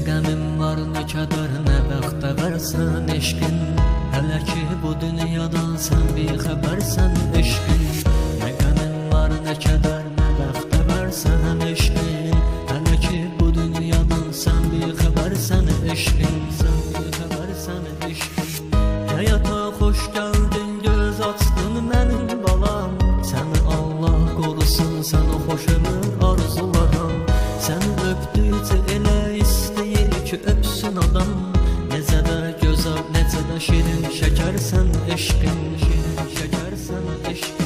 qəmim var, nə kədər, nə bəxtə versən eşqin. Hələ ki bu dünyadan sən bir xəbərsən eşqin. Nə qəmim var, nə kədər, nə bəxtə versən eşqin. Hələ ki bu dünyadan sən bir xəbərsən eşqin. Sən bir xəbərsən eşqin. Həyata xoş gəldin, göz açdın mənim balam. Səni Allah qorusun, səni xoşunu arzularam. Səni öpdükcə elə istəyir ki öpsün adam. Necə də gözəl, necə də şirin, şəkərsən eşqin. Şirin şəkərsən eşqin.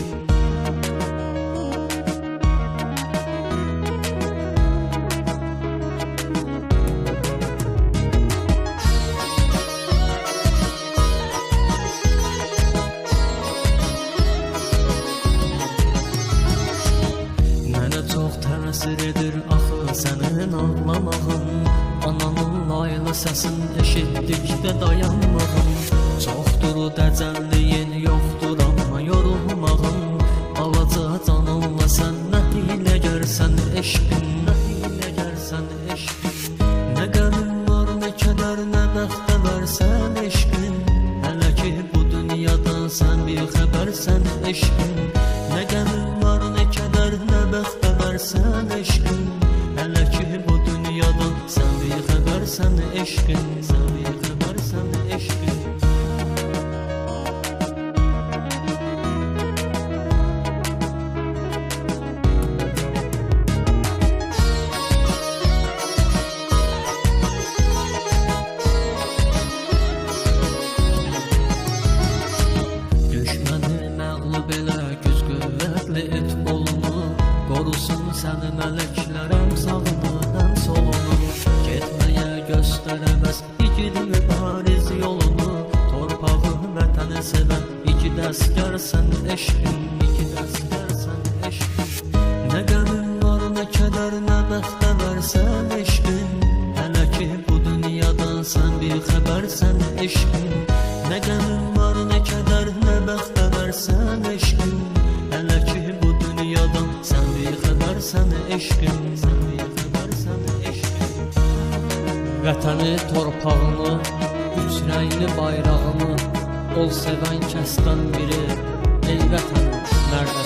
Çox təsir edir axı sənin ağlamağın. Ananın layla səsin eşitdikdə dayanmağın. Çoxdur dəcəlliyin, yoxdur amma yorulmağın. Alaca canınla sən nə hilə görsən eşqin. Nə hilə görsən eşqin. Nə qəmin var, nə kədər, nə bəxtə versən eşqin. Hələ ki bu dünyadan sən bir xəbərsən eşqin. Nə qəmin var, nə kədər, nə bəxtə versən eşqin. Hələ ki bu dünyadan sən bir xəbərsən eşqin. Sən bir xəbərsən eşqin. Düşməni məğlub elə, güc qüvvətli et olunu. Qorusun səni mələklərəm sağını həm solunu. Getməyə göstərəməz igid mübariz yolunu. Torpağı vətəni sevən igid əsgərsən eşqin. İgid əsgərsən eşqin. Nə qəmin var, nə kədər, nə bəxtə versən eşqin. Hələ ki bu dünyadan sən bir xəbərsən eşqin. Nə qəmin var, nə kədər, nə bəxtə versən eşqin. Hələ ki bu dünyadan sən bir xəbərsən eşqin. Sən bir xəbərsən eşqin. Vətəni, torpağını, üç rəngli bayrağını ol sevən kəsdən biri. Ey vətən, mərdə